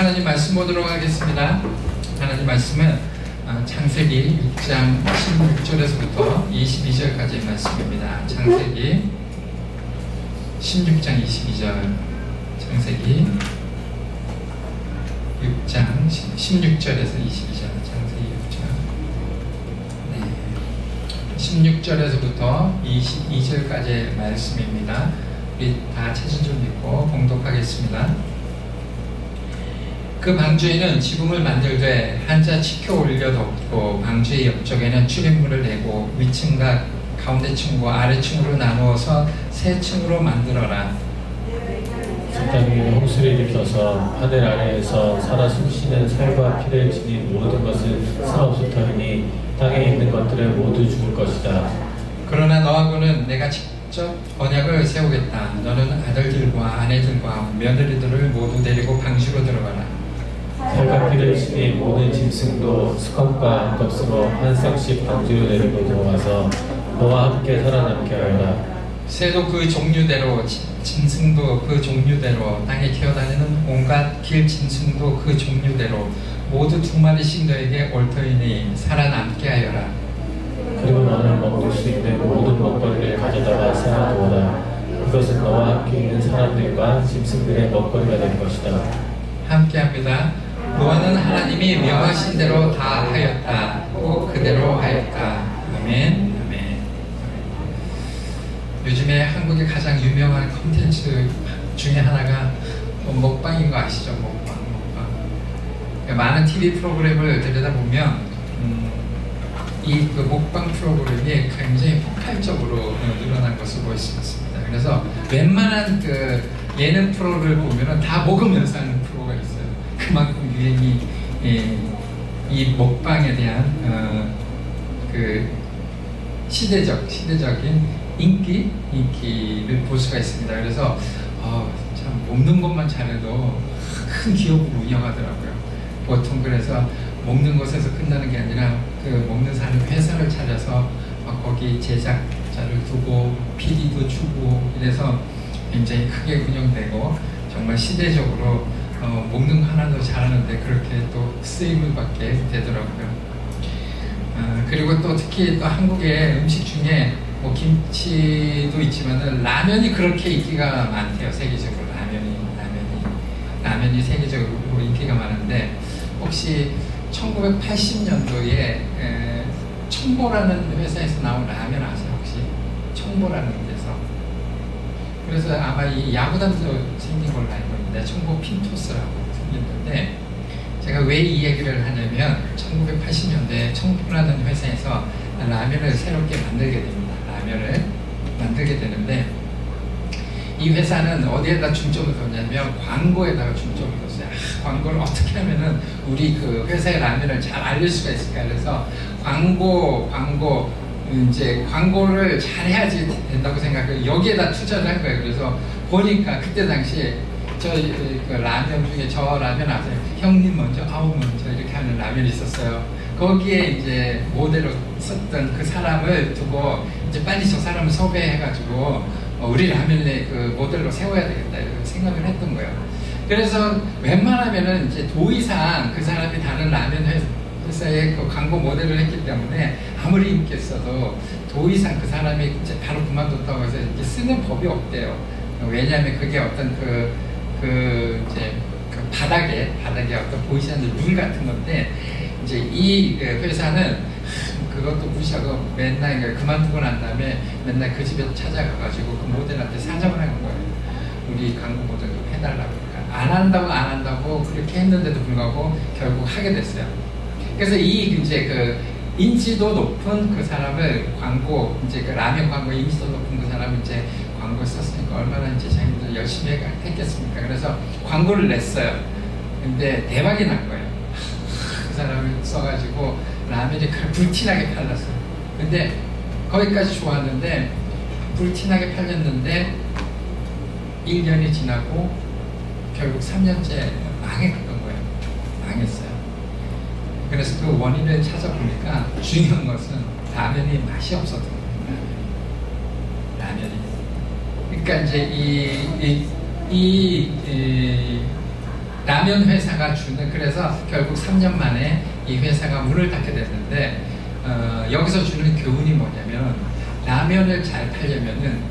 하나님 말씀 보도록 하겠습니다. 하나님 말씀은 창세기 6장 16절에서부터 22절까지의 말씀입니다. 창세기 16장 22절, 창세기 6장 16절에서 22절, 창세기 6장 16절에서부터 22절까지의 말씀입니다. 우리 다 책을 좀 읽고 봉독하겠습니다. 그 방주에는 지붕을 만들되 한자 치켜 올려 덮고 방주의 옆쪽에는 출입문을 내고 위층과 가운데 층과 아래 층으로 나누어서 세 층으로 만들어라. 땅 위에 홍수를 일으켜서 하늘 아래에서 살아 숨쉬는 살과 피를 지닌 모든 것을 사없을 터이니 땅에 있는 것들은 모두 죽을 것이다. 그러나 너하고는 내가 직접 언약을 세우겠다. 너는 아들들과 아내들과 며느리들을 모두 데리고 방주로 들어가라. 살과 피를 지닌 모든 짐승도 수컷과 암컷으로 한 쌍씩 방주로 데리고 들어가서 너와 함께 살아남게 하여라. 새도 그 종류대로, 짐승도 그 종류대로, 땅에 기어다니는 온갖 길 짐승도 그 종류대로 모두 2마리씩 너에게 올 터이니 살아남게 하여라. 그리고 너는 먹을 수 있는 모든 먹거리를 가져다가 쌓아두어라. 그것은 너와 함께 있는 사람들과 짐승들의 먹거리가 될 것이다. 함께합니다. 노아는 하나님이 명하신 대로 다 하였다. 꼭 그대로 하였다. 아멘. 요즘에 한국의 가장 유명한 콘텐츠 중에 하나가 먹방인 거 아시죠? 먹방. 많은 TV 프로그램을 들여다보면 이 그 먹방 프로그램이 굉장히 폭발적으로 늘어난 것을 볼 수 있습니다. 그래서 웬만한 그 예능 프로를 보면은 다 먹으면서 하는 프로가 있어요. 그만큼 유행이 이 먹방에 대한 그 시대적인 인기를 볼 수가 있습니다. 그래서 참 먹는 것만 잘해도 큰 기업을 운영하더라고요. 보통 그래서 먹는 것에서 끝나는 게 아니라 그 먹는 사람 회사를 차려서 거기 제작자를 두고 PD도 주고 이래서 굉장히 크게 운영되고 정말 시대적으로 먹는 거 하나도 잘하는데 그렇게 또 쓰임을 받게 되더라고요. 그리고 또 특히 또 한국의 음식 중에 뭐 김치도 있지만은 라면이 그렇게 인기가 많대요. 세계적으로 라면이 세계적으로 인기가 많은데 혹시 1980년도에 청보라는 회사에서 나온 라면 아세요? 혹시 청보라는 데서 그래서 아마 이 야구단도 생긴 걸로 알고 있는데 청보 핀토스라고 생겼는데 제가 왜 이 얘기를 하냐면 1980년대에 청보라는 회사에서 라면을 새롭게 만들게 됩니다. 라면을 만들게 되는데 이 회사는 어디에다 중점을 뒀냐면 광고에다가 중점을 뒀어요. 광고를 어떻게 하면은 우리 그 회사의 라면을 잘 알릴 수가 있을까. 그래서 광고를 잘 해야지 된다고 생각해요. 여기에다 투자를 한 거예요. 그래서 보니까 그때 당시에 그 라면 중에 저 라면 아세요? 형님 먼저 아우 먼저 이렇게 하는 라면이 있었어요. 거기에 이제 모델로 썼던 그 사람을 두고 이제 빨리 저 사람을 섭외해가지고 우리 라면에 그 모델로 세워야 되겠다 이렇게 생각을 했던 거예요. 그래서 웬만하면은 이제 도의상 그 사람이 다른 라면 회사에 그 광고 모델을 했기 때문에 아무리 인기 있어도 도의상 그 사람이 이제 바로 그만뒀다고 해서 이제 쓰는 법이 없대요. 왜냐하면 그게 어떤 이제 그 바닥에 어떤 보이지 않는 룰 같은 건데 이제 이 회사는 그것도 무시하고 맨날 그만두고 난 다음에 맨날 그 집에 찾아가가지고 그 모델한테 사정을 한 거예요. 우리 광고 모델 좀 해달라고. 그러니까 안 한다고 그렇게 했는데도 불구하고 결국 하게 됐어요. 그래서 이제 그 인지도 높은 그 사람을 광고 이제 그 라면 광고 인지도 높은 그 사람을 이제 광고 썼으니까 얼마나 이제 자기들 열심히 했겠습니까? 그래서 광고를 냈어요. 근데 대박이 난 거예요. 그 사람을 써가지고 라면이 불티나게 팔렸어요. 근데 거기까지 좋았는데 불티나게 팔렸는데 1년이 지나고 결국 3년째 망했던 거예요. 망했어요. 그래서 그 원인을 찾아보니까 중요한 것은 라면이 맛이 없었던 거예요. 라면이. 그러니까 이제 라면 회사가 주는, 그래서 결국 3년 만에 이 회사가 문을 닫게 됐는데, 여기서 주는 교훈이 뭐냐면, 라면을 잘 팔려면은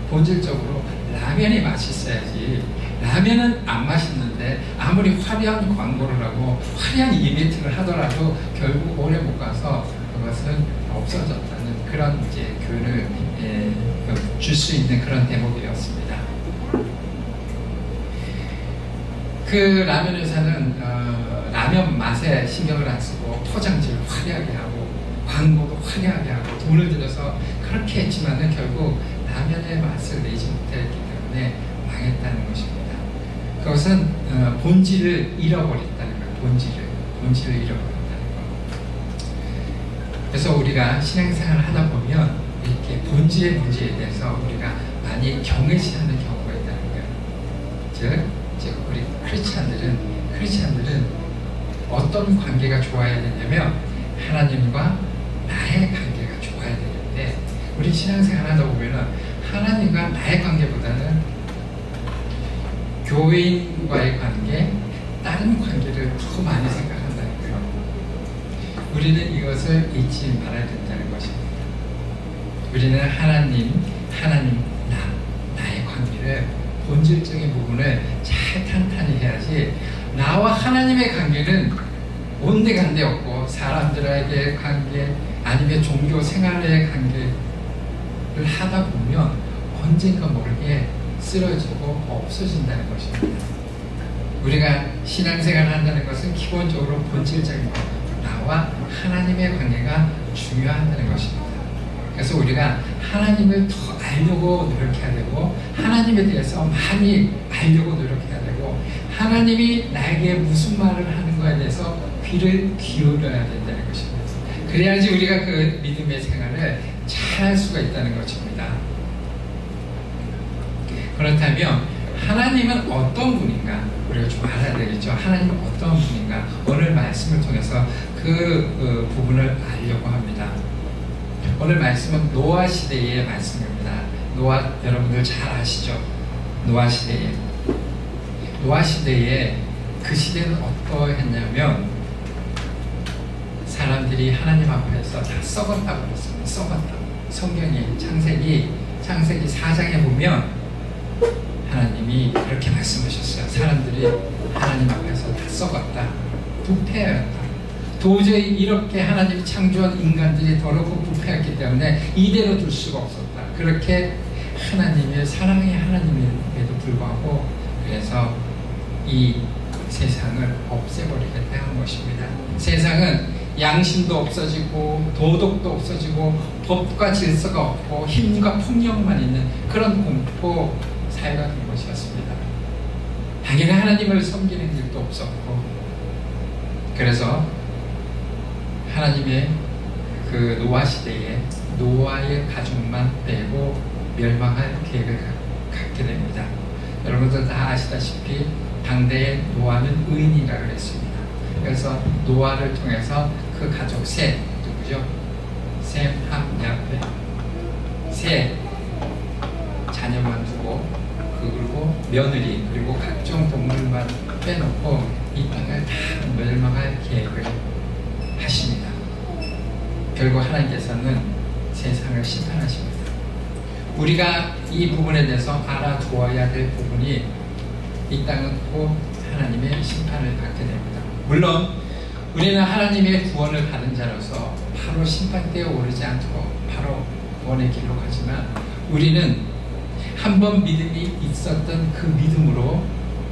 본질적으로 라면이 맛있어야지. 라면은 안 맛있는데 아무리 화려한 광고를 하고 화려한 이벤트를 하더라도 결국 오래 못 가서 그것은 없어졌다는 그런 이제 교훈을 줄 수 있는 그런 대목이었습니다. 그 라면 회사는 라면 맛에 신경을 안 쓰고 포장지를 화려하게 하고 광고도 화려하게 하고 돈을 들여서 그렇게 했지만은 결국 라면의 맛을 내지 못했기 때문에 망했다는 것입니다. 그것은 본질을 잃어버렸다는 거예요. 본질을 잃어버렸다는 거. 그래서 우리가 신앙생활을 하다 보면 이렇게 본질의 문제에 대해서 우리가 많이 경외시하는 경우가 있다는 거예요. 즉 우리 크리스찬들은 어떤 관계가 좋아야 되냐면 하나님과 나의 관계가 좋아야 되는데, 우리 신앙생활 하다 보면은 하나님과 나의 관계보다는 교회인과의 관계, 다른 관계를 더 많이 생각한다는 거예요. 우리는 이것을 잊지 말아야 된다는 것입니다. 우리는 하나님, 나의 관계를, 본질적인 부분을 잘 탄탄히 해야지, 나와 하나님의 관계는 온데간데 없고 사람들에게 관계 아니면 종교 생활의 관계를 하다 보면 언젠가 모르게 쓰러지고 없어진다는 것입니다. 우리가 신앙생활을 한다는 것은 기본적으로 본질적인 것, 나와 하나님의 관계가 중요하다는 것입니다. 그래서 우리가 하나님을 더 알려고 노력해야 되고, 하나님에 대해서 많이 알려고 노력해야 되고, 하나님이 나에게 무슨 말을 하는 거에 대해서 귀를 기울여야 된다는 것입니다. 그래야지 우리가 그 믿음의 생활을 잘 할 수가 있다는 것입니다. 그렇다면 하나님은 어떤 분인가 우리가 좀 알아야 되겠죠. 하나님은 어떤 분인가, 오늘 말씀을 통해서 그 부분을 알려고 합니다. 오늘 말씀은 노아 시대의 말씀입니다. 노아 여러분들 잘 아시죠? 노아 시대에 그 시대는 어떠했냐면 사람들이 하나님 앞에서 다 썩었다고 그랬습니다. 썩었다. 성경이 창세기 4장에 보면 하나님이 그렇게 말씀하셨어요. 사람들이 하나님 앞에서 다 썩었다. 부패하였다. 도저히 이렇게 하나님이 창조한 인간들이 더럽고 부패했기 때문에 이대로 둘 수가 없었다. 그렇게 하나님의 사랑의 하나님에도 불구하고 그래서 이 세상을 없애버리겠다 한 것입니다. 세상은 양심도 없어지고 도덕도 없어지고 법과 질서가 없고 힘과 폭력만 있는 그런 공포 사회가 된 것이었습니다. 당연히 하나님을 섬기는 일도 없었고, 그래서 하나님의 그 노아 시대에 노아의 가족만 빼고 멸망할 계획을 갖게 됩니다. 여러분들 다 아시다시피 당대의 노아는 의인이라고 그랬습니다. 그래서 노아를 통해서 그 가족 셋, 누구죠? 셈, 함, 야페, 셋 자녀만 두고, 그리고 며느리, 그리고 각종 동물만 빼놓고 이 땅을 다 멸망할 계획을 하십니다. 결국 하나님께서는 세상을 심판하십니다. 우리가 이 부분에 대해서 알아두어야 될 부분이, 이 땅은 꼭 하나님의 심판을 받게 됩니다. 물론 우리는 하나님의 구원을 받은 자로서 바로 심판대에 오르지 않도록 바로 구원의 길로 가지만, 우리는 한번 믿음이 있었던 그 믿음으로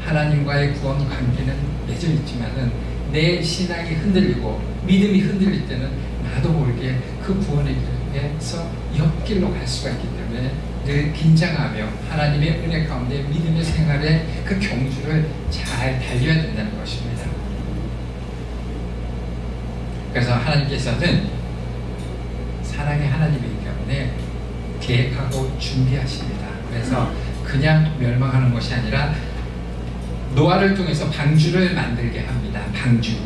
하나님과의 구원 관계는 맺어 있지만은 내 신앙이 흔들리고 믿음이 흔들릴 때는 나도 모르게 그 구원의 길에서 옆길로 갈 수가 있기 때문에 늘 긴장하며 하나님의 은혜 가운데 믿음의 생활의 그 경주를 잘 달려야 된다는 것입니다. 그래서 하나님께서는 사랑의 하나님이기 때문에 계획하고 준비하십니다. 그래서 그냥 멸망하는 것이 아니라 노아를 통해서 방주를 만들게 합니다. 방주.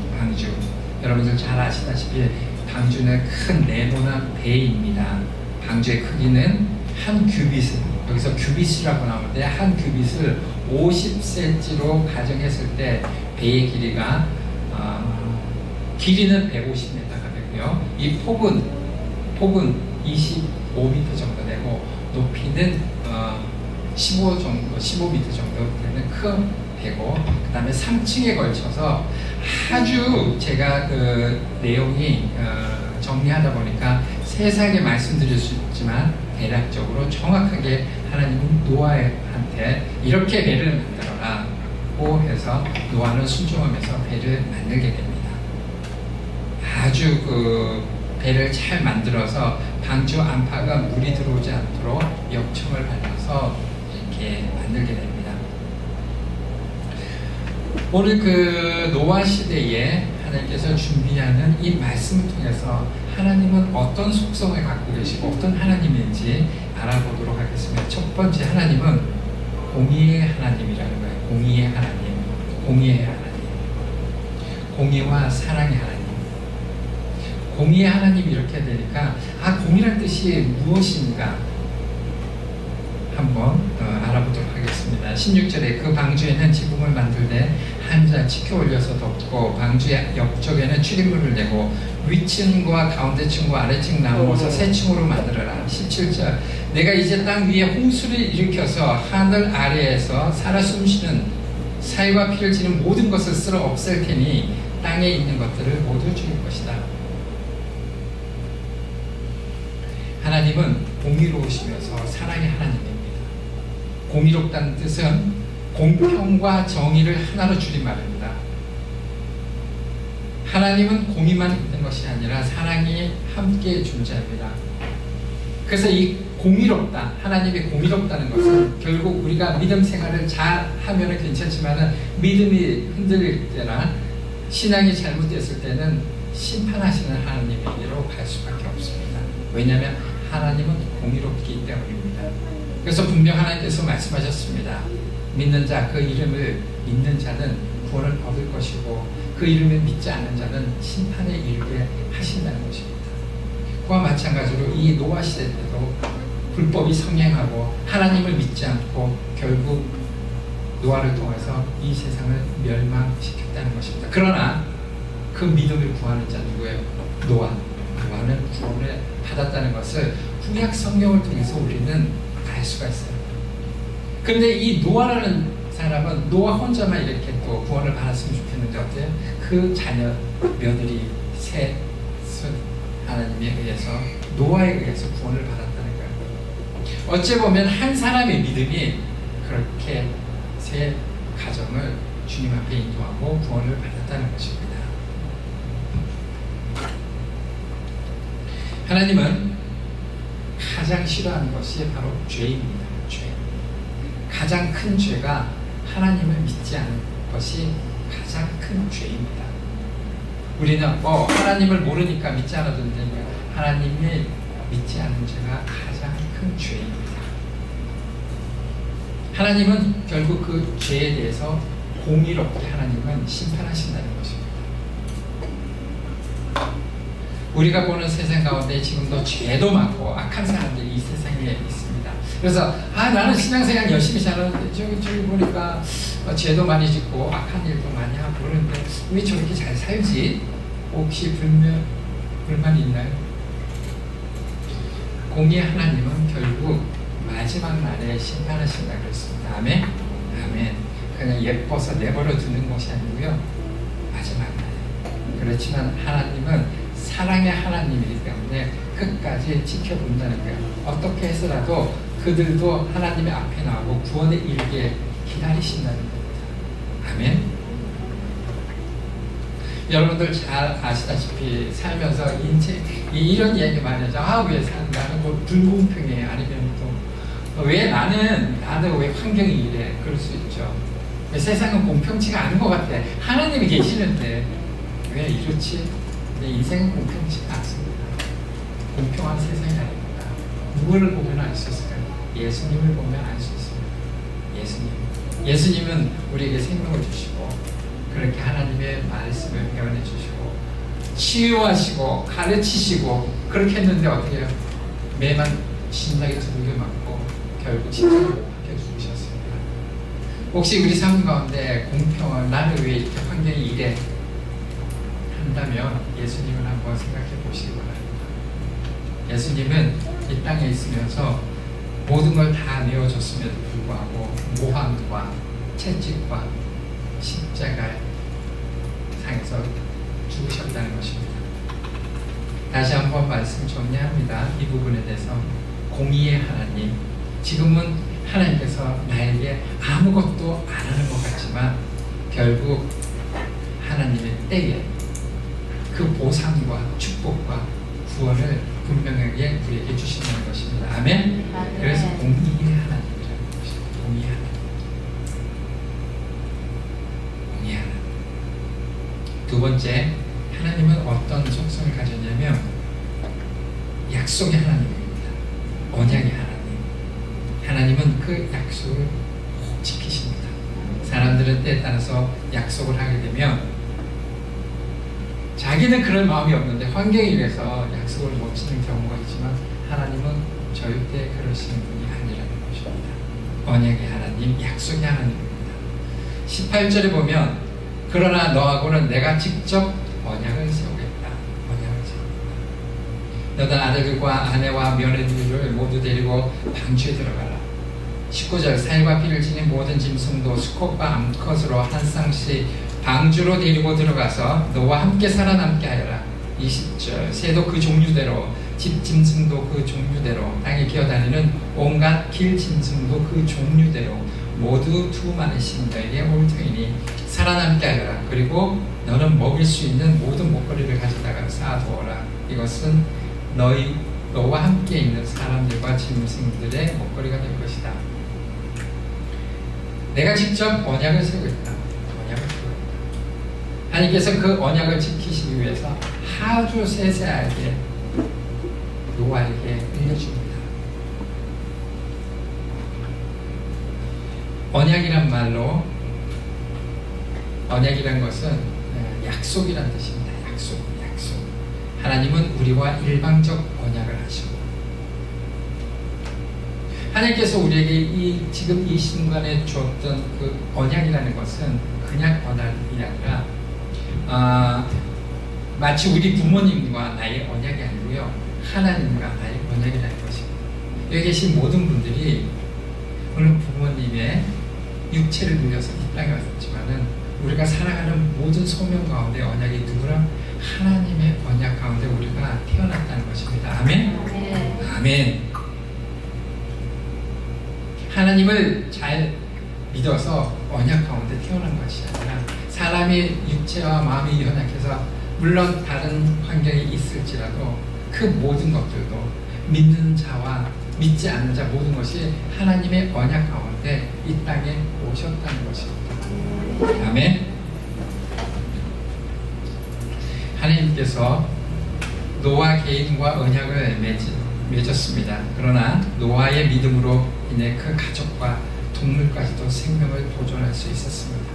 여러분들 잘 아시다시피 방주는 큰 네모난 배입니다. 방주의 크기는 한 규빗을, 여기서 규빗이라고 나오는데 한 규빗을 50cm로 가정했을 때 배의 길이가 길이는 150m가 되고요. 이 폭은 25m 정도 되고 높이는 15m 정도 되는 큰 배고, 그 다음에 3층에 걸쳐서 아주 제가 그 내용이 정리하다 보니까 세세하게 말씀드릴 수 있지만 대략적으로 정확하게 하나님은 노아한테 이렇게 배를 만들어라고 해서 노아는 순종하면서 배를 만들게 됩니다. 아주 그 배를 잘 만들어서 방주 안팎가 물이 들어오지 않도록 역청을 발라서 이렇게 만들게 됩니다. 오늘 그 노아 시대에 하나님께서 준비하는 이 말씀을 통해서 하나님은 어떤 속성을 갖고 계시고 어떤 하나님인지 알아보도록 하겠습니다. 첫 번째, 하나님은 공의의 하나님이라는 거예요. 공의의 하나님, 공의의 하나님, 공의와 사랑의 하나님. 공의의 하나님이 이렇게 되니까 공의란 뜻이 무엇인가 한번 알아보도록 하겠습니다. 16절에 그 방주에는 지붕을 만들 때 한 자 치켜 올려서 덮고 방주의 옆쪽에는 출입문을 내고 위층과 가운데층과 아래층 나누어서 세 층으로 만들어라. 17절 내가 이제 땅 위에 홍수를 일으켜서 하늘 아래에서 살아 숨쉬는 살과 피를 지는 모든 것을 쓸어 없앨 테니 땅에 있는 것들을 모두 죽일 것이다. 하나님은 공의로우시면서 사랑의 하나님입니다. 공의롭다는 뜻은 공평과 정의를 하나로 줄임말입니다. 하나님은 공의만 있는 것이 아니라 사랑이 함께 존재합니다. 그래서 이 공의롭다, 하나님이 공의롭다는 것은 결국 우리가 믿음 생활을 잘 하면 괜찮지만 믿음이 흔들릴 때나 신앙이 잘못됐을 때는 심판하시는 하나님에게로 갈 수밖에 없습니다. 왜냐하면 하나님은 공의롭기 때문입니다. 그래서 분명 하나님께서 말씀하셨습니다. 믿는 자, 그 이름을 믿는 자는 구원을 얻을 것이고 그 이름을 믿지 않는 자는 심판에 이르게 하신다는 것입니다. 그와 마찬가지로 이 노아 시대 때도 불법이 성행하고 하나님을 믿지 않고 결국 노아를 통해서 이 세상을 멸망시켰다는 것입니다. 그러나 그 믿음을 구하는 자 누구예요? 노아는 구원을 받았다는 것을 구약 성경을 통해서 우리는 알 수가 있어요. 그런데 이 노아라는 사람은 노아 혼자만 이렇게 또 구원을 받았으면 좋겠는데 어때요? 그 자녀, 며느리, 셋 하나님에 의해서 노아에 의해서 구원을 받았다는 거예요. 어찌 보면 한 사람의 믿음이 그렇게 세 가정을 주님 앞에 인도하고 구원을 받았다는 것입니다. 하나님은 가장 싫어하는 것이 바로 죄입니다. 죄. 가장 큰 죄가 하나님을 믿지 않는 것이 가장 큰 죄입니다. 우리는 하나님을 모르니까 믿지 않아도 되는데 하나님을 믿지 않는 죄가 가장 큰 죄입니다. 하나님은 결국 그 죄에 대해서 공의롭게 하나님은 심판하신다는 것입니다. 우리가 보는 세상 가운데 지금도 죄도 많고 악한 사람들이 이 세상에 있습니다. 그래서 나는 신앙생활 열심히 잘하는데 저기 보니까 죄도 많이 짓고 악한 일도 많이 하고 그러는데 왜 저렇게 잘 살지? 혹시 불만이 있나요? 공의 하나님은 결국 마지막 날에 심판하신다고 그랬습니다. 아멘? 아멘. 그냥 예뻐서 내버려 두는 것이 아니고요. 마지막 날에. 그렇지만 하나님은 사랑의 하나님이기 때문에 끝까지 지켜본다는 거예요. 어떻게 해서라도 그들도 하나님의 앞에 나오고 구원에 이르게 기다리신다는 겁니다. 아멘. 여러분들 잘 아시다시피 살면서 이런 이야기 많이 하죠. 왜 나는 뭐 불공평해? 아니면 또 왜 나는 왜 환경이 이래? 그럴 수 있죠. 세상은 공평치가 않은 것 같아. 하나님이 계시는데 왜 이렇지? 내 인생은 공평치가 않습니다. 공평한 세상이 아닙니다. 누구를 보면 알 수 있을까요? 예수님을 보면 알 수 있습니다. 예수님은 우리에게 생명을 주시고 그렇게 하나님의 말씀을 배워내 주시고 치유하시고 가르치시고 그렇게 했는데 어떻게 해요? 매만 신나게 두들겨 맞고 결국 십자가에 박혀 죽으셨습니다. 혹시 우리 삶 가운데 공평한 나는 왜 이렇게 환경이 이래 한다면 예수님을 한번 생각해 보시기 바랍니다. 예수님은 이 땅에 있으면서 모든 걸 다 내어줬음에도 불구하고 모함과 채찍과 십자가의 상에서 죽으셨다는 것입니다. 다시 한번 말씀 정리합니다. 이 부분에 대해서 공의의 하나님, 지금은 하나님께서 나에게 아무것도 안 하는 것 같지만 결국 하나님의 때에 그 보상과 축복과 구원을 분명하게 우리에게 주신다는 것입니다. 아멘? 그래서 공의의 하나님이라는 것입니다. 공의의 하나님. 공의의 하나님. 두 번째, 하나님은 어떤 속성을 가졌냐면 약속의 하나님입니다. 언약의 하나님. 하나님은 그 약속을 꼭 지키십니다. 사람들은 때에 따라서 약속을 하게 되면 자기는 그럴 마음이 없는데 환경에 의해서 약속을 못 지키는 경우가 있지만 하나님은 절대 그러시는 분이 아니라는 것입니다. 언약의 하나님, 약속의 하나님입니다. 18절에 보면 그러나 너하고는 내가 직접 언약을 세우겠다. 언약을 세우겠다. 너는 아들들과 아내와 며느리를 모두 데리고 방주에 들어가라. 19절 살과 피를 지닌 모든 짐승도 수컷과 암컷으로 한 쌍씩 방주로 데리고 들어가서 너와 함께 살아남게 하여라. 20절 새도 그 종류대로 집 짐승도 그 종류대로 땅에 기어다니는 온갖 길 짐승도 그 종류대로 모두 두 마리씩 너에게 올 터이니 살아남게 하여라. 그리고 너는 먹일 수 있는 모든 먹거리를 가져다가 쌓아두어라. 이것은 너와 함께 있는 사람들과 짐승들의 먹거리가 될 것이다. 내가 직접 언약을 세우겠다. 언약을 세우겠다. 하나님께서 그 언약을 지키시기 위해서 아주 세세하게 노아에게 알려줍니다. 언약이란 말로 언약이란 것은 약속이란 뜻입니다. 약속. 하나님은 우리와 일방적 언약을 하시고 하나님께서 우리에게 지금 이 순간에 주었던 그 언약이라는 것은 그냥 언약이 아니라 마치 우리 부모님과 나의 언약이 아니고요, 하나님과 나의 언약이라는 것입니다. 여기 계신 모든 분들이 물론 부모님의 육체를 빌려서 이 땅에 왔지만은 우리가 살아가는 모든 소명 가운데 언약이 누구랑 하나님의 언약 가운데 우리가 태어났다는 것입니다. 아멘? 아멘. 하나님을 잘 믿어서 언약 가운데 태어난 것이 아니라 사람의 육체와 마음이 연약해서 물론 다른 환경이 있을지라도 그 모든 것들도 믿는 자와 믿지 않는 자 모든 것이 하나님의 언약 가운데 이 땅에 오셨다는 것입니다. 아멘. 하나님께서 노아 개인과 언약을 맺었습니다. 그러나 노아의 믿음으로 인해 그 가족과 동물까지도 생명을 보존할 수 있었습니다.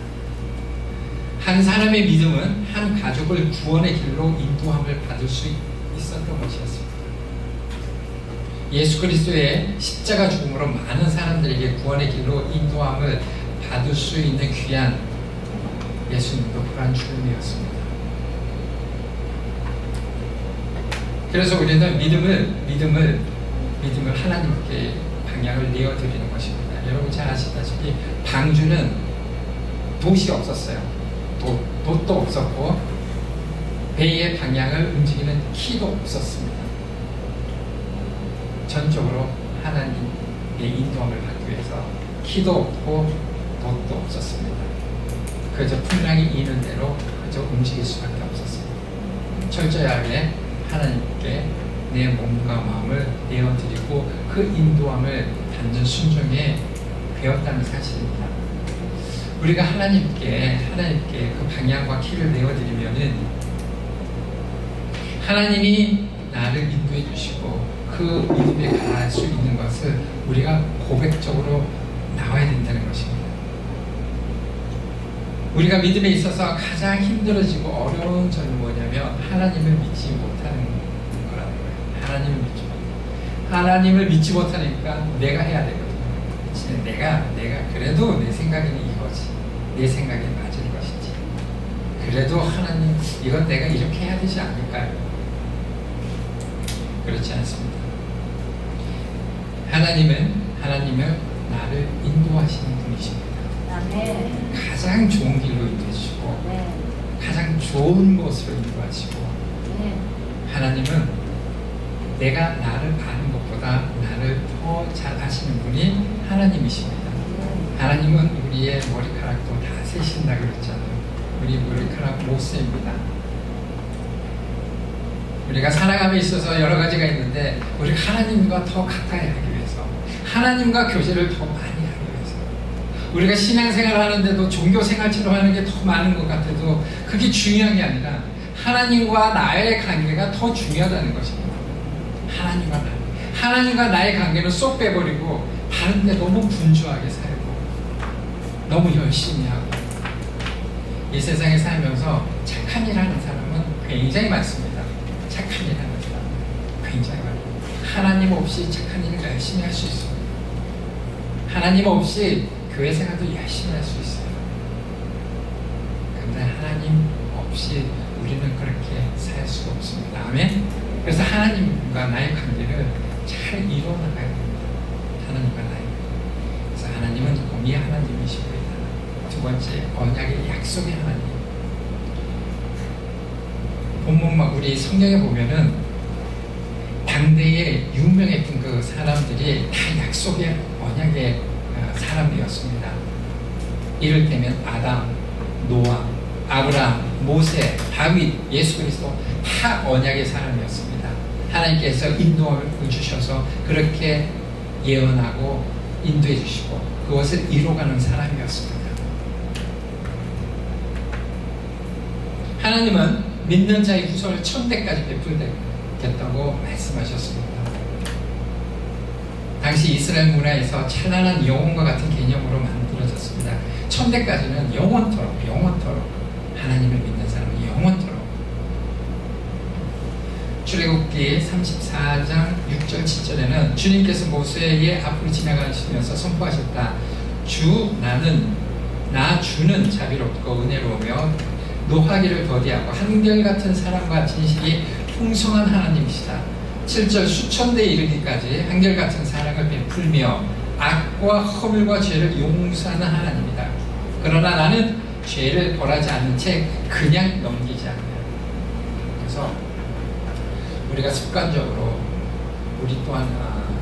한 사람의 믿음은 한 가족을 구원의 길로 인도함을 받을 수 있었던 것이었습니다. 예수 그리스도의 십자가 죽음으로 많은 사람들에게 구원의 길로 인도함을 받을 수 있는 귀한 예수님도 그러한 죽음이었습니다. 그래서 우리는 믿음을 하나님께 방향을 내어드리는 것입니다. 여러분 잘 아시다시피 방주는 돛이 없었어요. 돛도 없었고 배의 방향을 움직이는 키도 없었습니다. 전적으로 하나님의 인도함을 받기 위해서 키도 없고 돛도 없었습니다. 그저 풍랑이 이는 대로 그저 움직일 수밖에 없었습니다. 철저하게 하나님께 내 몸과 마음을 내어드리고 그 인도함을 받는 순종에 배웠다는 사실입니다. 우리가 하나님께 그 방향과 키를 내어드리면은 하나님이 나를 인도해 주시고 그 믿음에 가할 수 있는 것을 우리가 고백적으로 나와야 된다는 것입니다. 우리가 믿음에 있어서 가장 힘들어지고 어려운 점이 뭐냐면 하나님을 믿지 못하는 거라는 거예요. 하나님을 믿지 못하니까 내가 해야 되거든요. 내가 그래도 내 생각에는 내 생각에 맞은 것인지. 그래도 하나님, 이건 내가 이렇게 해야 되지 않을까요? 그렇지 않습니다. 하나님은 나를 인도하시는 분이십니다. 아멘. 가장 좋은 길로 인도해주시고 네. 가장 좋은 곳으로 인도하시고, 네. 하나님은 내가 나를 아는 것보다 나를 더 잘 아시는 분이 하나님이십니다. 하나님은 우리의 머리카락도 다 세신다 그랬잖아요. 우리 머리카락 못 셉니다. 우리가 살아감에 있어서 여러 가지가 있는데, 우리가 하나님과 더 가까이 하기 위해서, 하나님과 교제를 더 많이 하기 위해서, 우리가 신앙생활을 하는데도 종교생활처럼 하는 게 더 많은 것 같아도 그게 중요한 게 아니라 하나님과 나의 관계가 더 중요하다는 것입니다. 하나님과 나의 관계는 쏙 빼버리고 다른 데 너무 분주하게 살고 너무 열심히 하고, 이 세상에 살면서 착한 일 하는 사람은 굉장히 많습니다. 착한 일 하는 사람 굉장히 많아요. 하나님 없이 착한 일을 열심히 할 수 있어요. 하나님 없이 교회 생활도 열심히 할 수 있어요. 그런데 하나님 없이 우리는 그렇게 살 수가 없습니다. 아멘. 그래서 하나님과 나의 관계를 잘 이루어나가야 됩니다. 하나님과 나의. 그래서 하나님은 공의 하나님이시고, 두 번째, 언약의 약속의 하나님. 본문만 우리 성경에 보면은 당대에 유명했던 그 사람들이 다 약속의 언약의 사람이었습니다. 이를테면 아담, 노아, 아브라함, 모세, 다윗, 예수 그리스도 다 언약의 사람이었습니다. 하나님께서 인도함을 주셔서 그렇게 예언하고 인도해 주시고 그것을 이뤄가는 사람이었습니다. 하나님은 믿는 자의 후손을 1000대까지 베풀겠다고 말씀하셨습니다. 당시 이스라엘 문화에서 찬란한 영혼과 같은 개념으로 만들어졌습니다. 1000대까지는 영원토록 하나님을 믿는 사람은 영원토록. 출애굽기 34장 6절 7절에는 주님께서 모세의 앞으로 지나가시면서 선포하셨다. 주는 자비롭고 은혜로우며 노하기를 더디하고 한결같은 사랑과 진실이 풍성한 하나님이시다. 7절 수천대에 이르기까지 한결같은 사랑을 베풀며 악과 허물과 죄를 용서하는 하나님이다. 그러나 나는 죄를 벌하지 않는 채 그냥 넘기지 않는다. 그래서 우리가 습관적으로 우리 또한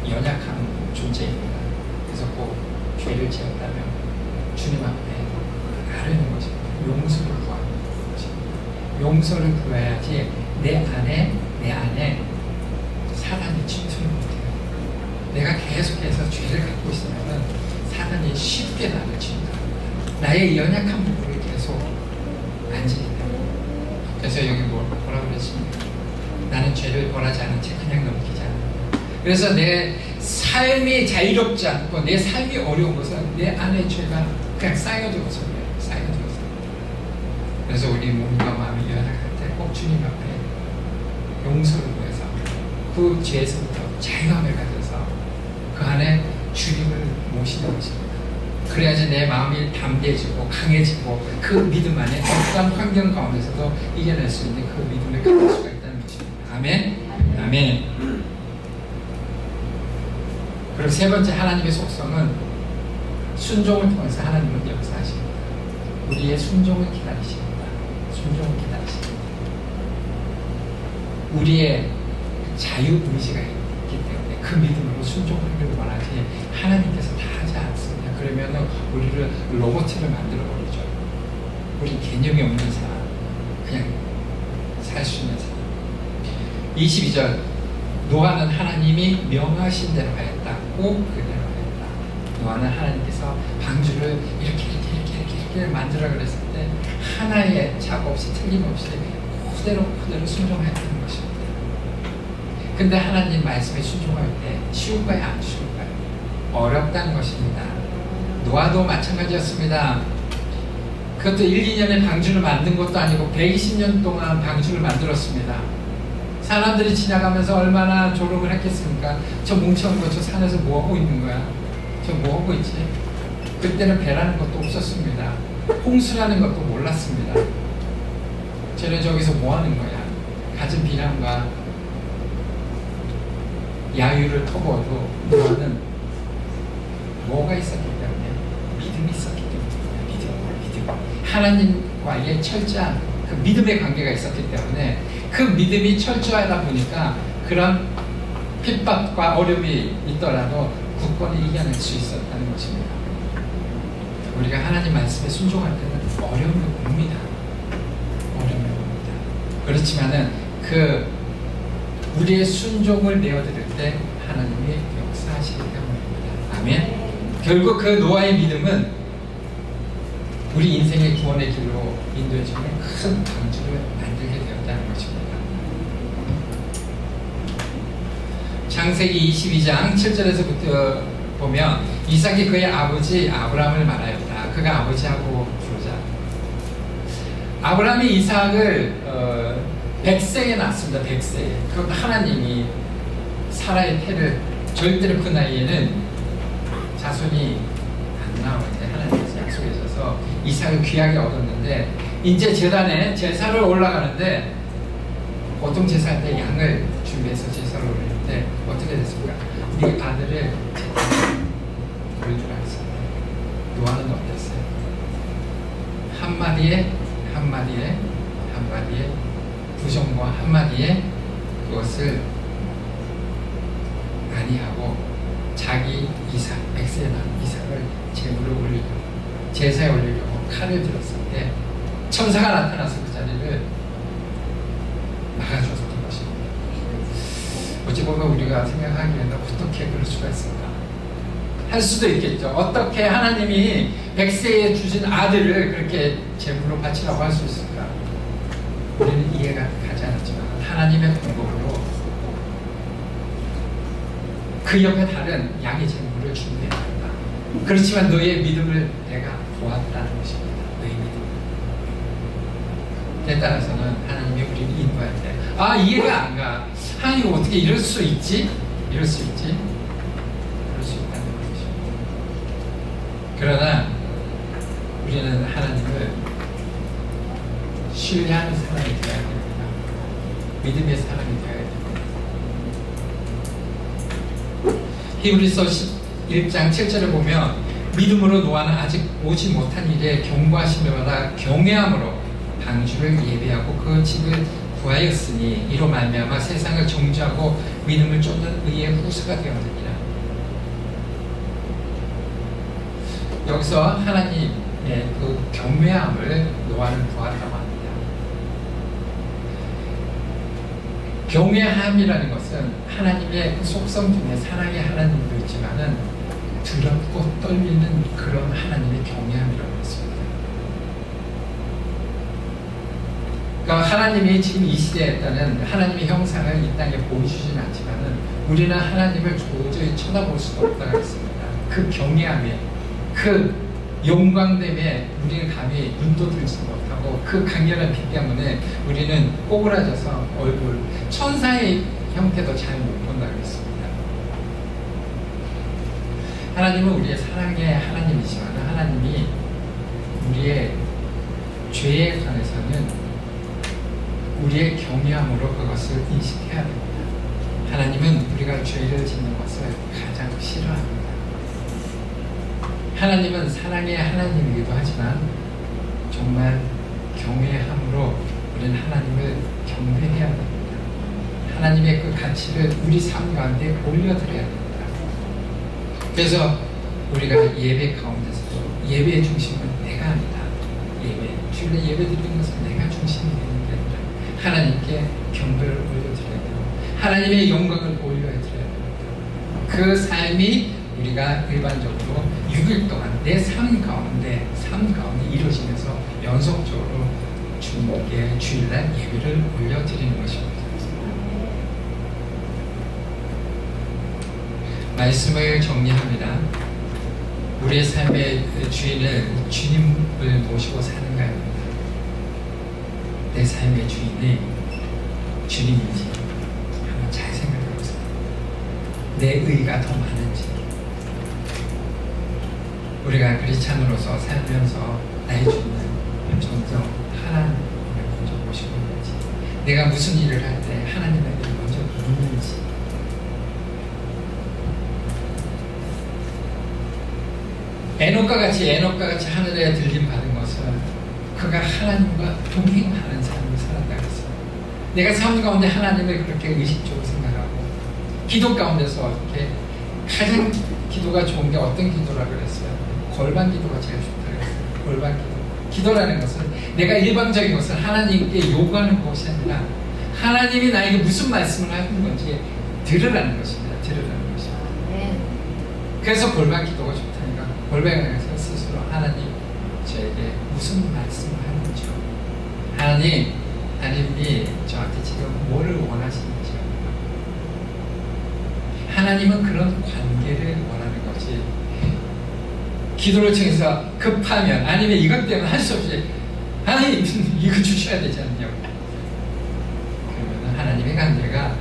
연약한 존재입니다. 그래서 꼭 죄를 지었다면 주님 앞에 아뢰는 것입니다. 용서를 구하는 것입니다. 용서를 구해야지 내 안에 사단이 침투를 못해요. 내가 계속해서 죄를 갖고 있으면 사단이 쉽게 나를 침투합니다. 나의 연약한 부분을 계속 만지니까. 그래서 여기 뭐라 그랬습니까? 나는 죄를 벌하지 않은 채 그냥 넘기지 않는다. 그래서 내 삶이 자유롭지 않고 내 삶이 어려운 것은 내 안에 죄가 그냥 쌓여두어서 그래요. 쌓여두어서. 그래서 우리 몸과 마음이 연약할 때 꼭 주님 앞에 용서를 구해서 그 죄에서부터 자유함을 가져서 그 안에 주님을 모시는 것입니다. 그래야지 내 마음이 담대해지고 강해지고 그 믿음 안에 어떠한 환경 가운데서도 이겨낼 수 있는 그 믿음을 가질 수가 있다는 것입니다. 아멘. 아멘. 그리고 세 번째, 하나님의 속성은 순종을 통해서 하나님은 역사하십니다. 우리의 순종을 기다리십니다. 순종을 기다리십니다. 우리의 자유의지가 있기 때문에 그 믿음으로 순종하기를 원하지 하나님께서 다 하지 않습니다. 그러면 우리를 로봇을 만들어버리죠. 우리 개념이 없는 사람, 그냥 살 수 있는 사람. 22절, 노아는 하나님이 명하신 대로 하였다. 꼭 그대로 하였다. 노아는 하나님께서 방주를 이렇게 만들어 그랬을 때 하나의 착오 없이 틀림없이 그대로 순종했다는 것입니다. 근데 하나님 말씀에 순종할 때 쉬울까요? 안 쉬울까요? 어렵다는 것입니다. 노아도 마찬가지였습니다. 그것도 1, 2년에 방주를 만든 것도 아니고 120년 동안 방주를 만들었습니다. 사람들이 지나가면서 얼마나 조롱을 했겠습니까? 저 뭉쳐온 거 저 산에서 뭐하고 있는 거야? 저 뭐하고 있지? 그때는 배라는 것도 없었습니다. 홍수라는 것도 몰랐습니다. 쟤는 저기서 뭐 하는 거야? 가진 비난과 야유를 터부어도 노아는 뭐가 있었기 때문에? 믿음이 있었기 때문에. 믿음. 하나님과의 철저한 그 믿음의 관계가 있었기 때문에 그 믿음이 철저하다 보니까 그런 핍박과 어려움이 있더라도 굳건히 이겨낼 수 있었다는 것입니다. 우리가 하나님 말씀에 순종할 때는 어려움이 옵니다. 어려움이 옵니다. 그렇지만은 그 우리의 순종을 내어드릴 때 하나님이 역사하시기 때문입니다. 아멘. 결국 그 노아의 믿음은 우리 인생의 구원의 길로 인도해주는 큰 방주를 만들게 되었다는 것입니다. 창세기 22장 7절에서부터 보면 이삭이 그의 아버지 아브라함을 말하였다. 그가 아버지하고 부르자. 아브라함이 이삭을 100세에 낳았습니다. 100세에. 그럼 하나님이 사라의 태를 절대로 그 나이에는 자손이 안 나오는데 하나님께서 약속해 주셔서 이삭을 귀하게 얻었는데 이제 제단에 제사를 올라가는데 보통 제사할 때 양을 준비해서 제사를 올리는데 어떻게 됐습니까? 네 아들을 제단에 올리기로 했습니다. 노아는 어땠어요? 한마디에 부정과 한마디에 그것을 아니하고 자기 이삭, 100세에 낳은 이삭을 제물로 올리려고 제사에 올리려고 칼을 들었을 때 천사가 나타나서 그 자리를 막아주었던 것입니다. 어찌 보면 우리가 생각하기에는 어떻게 그럴 수가 있을까 할 수도 있겠죠. 어떻게 하나님이 100세에 주신 아들을 그렇게 제물로 바치라고 할 수 있을까? 우리는 이해가 가지 않았지만 하나님의 공급으로 그 옆에 다른 양의 제물을 준비했다. 그렇지만 너의 믿음을 내가 보았다는 것입니다. 너의 믿음에 따라서는 하나님이 우리를 인도할 때 이해가 안 가. 하나님 어떻게 이럴 수 있지? 그럴 수 있다는 것입니다. 그러나 우리는 하나님을 신뢰하는 사람이 되어야 됩니다. 믿음의 사람이 되어야 됩니다. 히브리서 11장 7절을 보면 믿음으로 노아는 아직 오지 못한 일에 경고하심을 받아 경외함으로 방주를 예배하고 그 집을 구하였으니 이로 말미암아 세상을 정죄하고 믿음을 쫓는 의의 후사가 되었느니라. 여기서 하나님의 그 경외함을 노아는 보았다고 합니다. 경외함이라는 것은 하나님의 그 속성 중에 사랑의 하나님도 있지만은 두렵고 떨리는 그런 하나님의 경외함이라고 했습니다. 그러니까 하나님이 지금 이 시대에 있다는 하나님의 형상을 이 땅에 보여주지는 않지만은 우리는 하나님을 도저히 쳐다볼 수가 없다고 했습니다. 그 경외함에 그 영광됨에 우리는 감히 눈도 들지 못하고 그 강렬한 빛 때문에 우리는 꼬부라져서 얼굴 천사의 형태도 잘 못 본다고 했습니다. 하나님은 우리의 사랑의 하나님이지만 하나님이 우리의 죄에 관해서는 우리의 경외함으로 그것을 인식해야 됩니다. 하나님은 우리가 죄를 짓는 것을 가장 싫어합니다. 하나님은 사랑의 하나님이기도 하지만 정말 경외함으로 우리는 하나님을 경배해야 됩니다. 하나님의 그 가치를 우리 삶 가운데 올려드려야 됩니다. 그래서 우리가 예배 가운데서도 예배의 중심은 내가 아니다. 주일에 예배 드리는 것은 내가 중심이 되는 게 아니라 하나님께 경배를 올려드려야 되고 하나님의 영광을 올려드려야 됩니다. 그 삶이 우리가 일반적으로 6일 동안 내 삶 가운데 이루어지면서 연속적으로 주님께 주일날 예배를 올려드리는 것입니다. 말씀을 정리합니다. 우리의 삶의 주인은 주님을 모시고 사는가요? 내 삶의 주인이 주님인지 한번 잘 생각해 보세요. 내 의가 더 많은지. 우리가 크리스찬으로서 살면서 나의 주님 점점 하나님을 먼저 모시고 있는지, 내가 무슨 일을 할 때 하나님을 먼저 묻는지. 에녹과 같이 하늘에 들림 받은 것은 그가 하나님과 동행하는 삶을 살았다 그랬어요. 내가 삶 가운데 하나님을 그렇게 의식적으로 생각하고 기도 가운데서 어떻게 가장 기도가 좋은 게 어떤 기도라 그랬어요? 골반 기도가 제일 좋다 그랬어요. 골반 기도. 기도라는 것은 내가 일방적인 것을 하나님께 요구하는 것이 아니라 하나님이 나에게 무슨 말씀을 하는 건지 들으라는 것입니다. 들으라는 것입니다. 네. 그래서 골반 기도가 좋다니까. 골반에서 스스로 하나님 저에게 무슨 말씀을 하는지요. 하나님이 저한테 지금 뭐를 원하시는지요. 하나님은 그런 관계를 원하는 거지. 기도를 통해서 급하면 아니면 이것 때문에 할 수 없이 하나님 이거 주셔야 되지 않냐고. 그러면 하나님의 관계가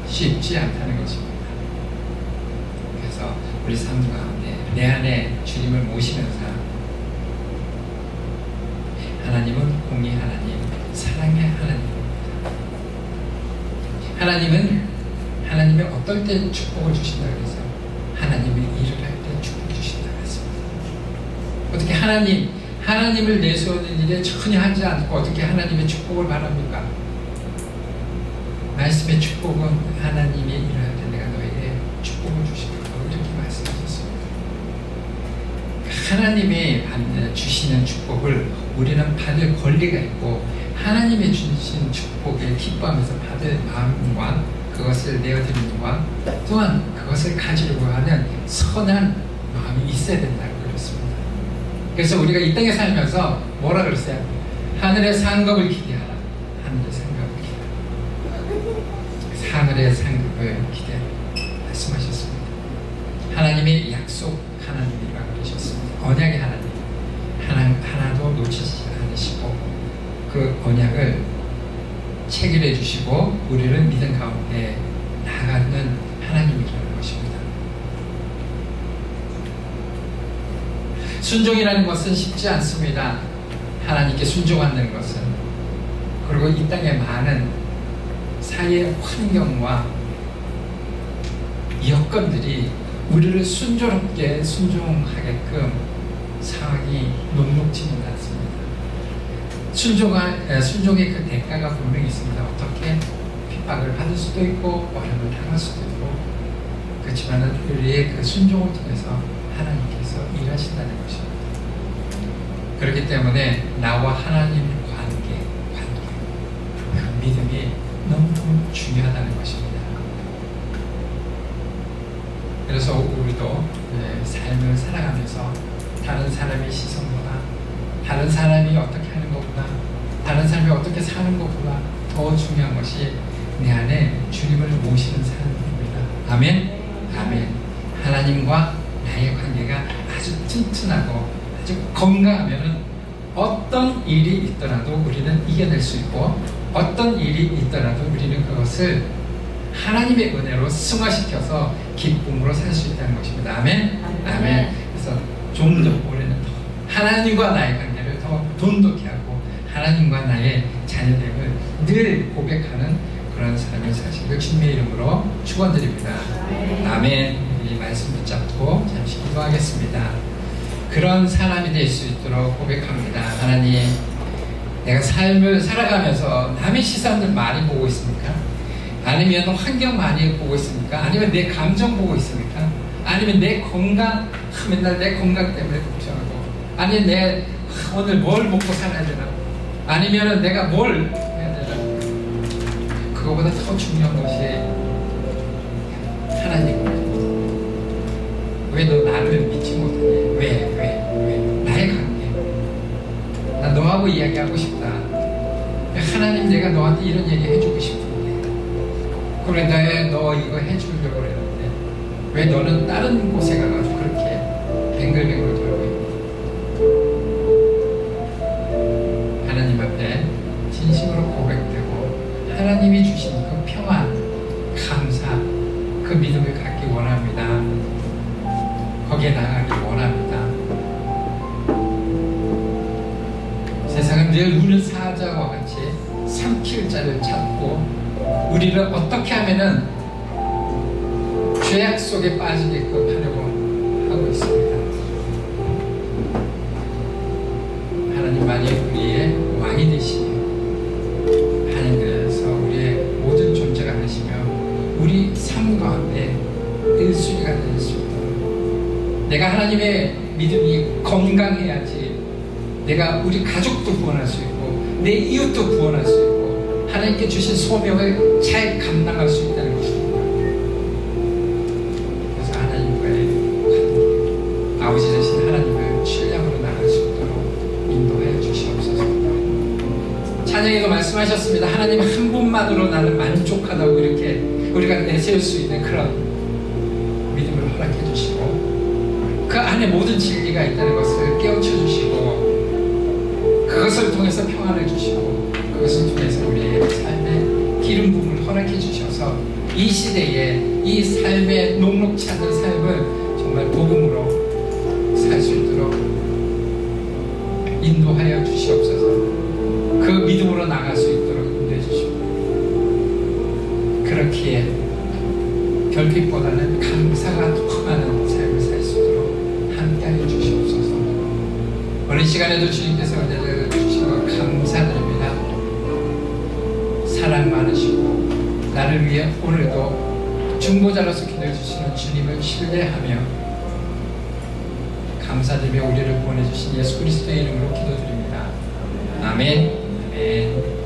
쉽지 않다는 것입니다. 그래서 우리 삶 가운데 내 안에 주님을 모시면서 하나님은 공의 하나님, 사랑의 하나님입니다. 하나님은 어떨 때 축복을 주신다 그래서 하나님의 일을 할 때 축복을 주신다 그랬습니다. 어떻게 하나님을 내세우는 일에 전혀 하지 않고 어떻게 하나님의 축복을 바랍니까? 말씀의 축복은 하나님의 일을 할 때 내가 너에게 축복을 주시겠다고 이렇게 말씀하셨습니다. 하나님이 주시는 축복을 우리는 받을 권리가 있고 하나님의 주신 축복에 기뻐하면서 받을 마음과 그것을 내어드리는과 또한 그것을 가지려고 하는 선한 마음이 있어야 된다고 그랬습니다. 그래서 우리가 이 땅에 살면서 뭐라 그랬어요? 하늘의 상급을 기대하라. 하늘의 상급을 기대하라. 하늘의 상급을 기대하라 말씀하셨습니다. 하나님의 약속 하나님이라고 그러셨습니다. 언약의 하나님. 하나도 놓치지 않으시고 그 언약을 체결해 주시고 우리를 믿음 가운데 나아가는 하나님이라는 것입니다. 순종이라는 것은 쉽지 않습니다. 하나님께 순종하는 것은. 그리고 이 땅에 많은 사회의 환경과 여건들이 우리를 순조롭게 순종하게끔 상황이 녹록지는 않습니다. 순종의 그 대가가 분명히 있습니다. 어떻게 핍박을 받을 수도 있고 어려움을 당할 수도 있고, 그렇지만 우리의 그 순종을 통해서 하나님께서 일하신다는 것입니다. 그렇기 때문에 나와 하나님 관계 그 믿음이 너무 중요하다는 것입니다. 그래서 우리도 삶을 살아가면서 다른 사람의 시선보다 다른 사람이 어떻게 하는 것보다 다른 사람이 어떻게 사는 것보다 더 중요한 것이 내 안에 주님을 모시는 삶입니다. 아멘? 아멘. 하나님과 나의 관계가 아주 튼튼하고 아주 건강하면은 어떤 일이 있더라도 우리는 이겨낼 수 있고 어떤 일이 있더라도 우리는 그것을 하나님의 은혜로 승화시켜서 기쁨으로 살 수 있다는 것입니다. 아멘? 아멘. 그래서 좀 더 우리는 더 하나님과 나의 관계를 더 돈독히 하고 하나님과 나의 자녀됨을 늘 고백하는 그런 삶을 사시길 주님의 이름으로 축원드립니다. 아멘. 이 말씀 붙잡고 잠시 기도하겠습니다. 그런 사람이 될 수 있도록 고백합니다. 하나님, 내가 삶을 살아가면서 남의 시선을 많이 보고 있습니까? 아니면 환경 많이 보고 있습니까? 아니면 내 감정 보고 있습니까? 아니면 내 건강, 맨날 내 건강 때문에 걱정하고, 아니면 내 오늘 뭘 먹고 살아야 되나? 아니면 내가 뭘 해야 되나? 그거보다 더 중요한 것이 하나님. 왜 너 나를 믿지 못하니? 왜? 나의 관계. 나 너하고 이야기하고 싶다. 하나님, 내가 너한테 이런 얘기 해주고 싶은데. 그래, 너 이거 해주려고 그랬는데 왜 너는 다른 곳에 가가지고 그렇게 뱅글뱅글 돌고 있니? 하나님 앞에 진심으로 고백되고 하나님이 주신 그 평안, 감사, 그 믿음을 갖기 원합니다. 거기에 나아가기 원합니다. 삼킬 자를 찾고 우리를 어떻게 하면은 죄악 속에 빠지게끔 하려고 하고 있습니다. 하나님만이 우리의 왕이 되시며 하나님께서 우리의 모든 존재가 되시며 우리 삶 가운데 1순위가 될 수 있도록 내가 하나님의 믿음이 건강해야지 내가 우리 가족도 구원할 수 있고 내 이웃도 구원할 수 있고 하나님께 주신 소명을 잘 감당할 수 있다는 것입니다. 그래서 하나님과의 관계, 아버지 되신 하나님을 신령으로 나갈 수 있도록 인도하여 주시옵소서. 찬양에도 말씀하셨습니다. 하나님 한 분만으로 나는 만족하다고 이렇게 우리가 내세울 수 있는 그런 믿음을 허락해 주시고 그 안에 모든 진리가 있다는 것을 깨우쳐 주시고 그것을 통해서 평안을 주시고 그것을 통해서 우리의 삶의 기름 부음을 허락해 주셔서 이 시대에 이 삶의 녹록치 않은 삶을 정말 복음으로 살 수 있도록 인도하여 주시옵소서. 그 믿음으로 나갈 수 있도록 인도해 주시고 그렇기에 결핍보다는 감사가 더 많은 삶을 살 수 있도록 함께하여 주시옵소서. 오늘 시간에도 주님께서 은혜를 주시고 감사드립니다. 사랑 많으시고 나를 위해 오늘도 중보자로서 기도해 주시는 주님을 신뢰하며 감사드리며 우리를 보내주신 예수 그리스도의 이름으로 기도드립니다. 아멘. 아멘.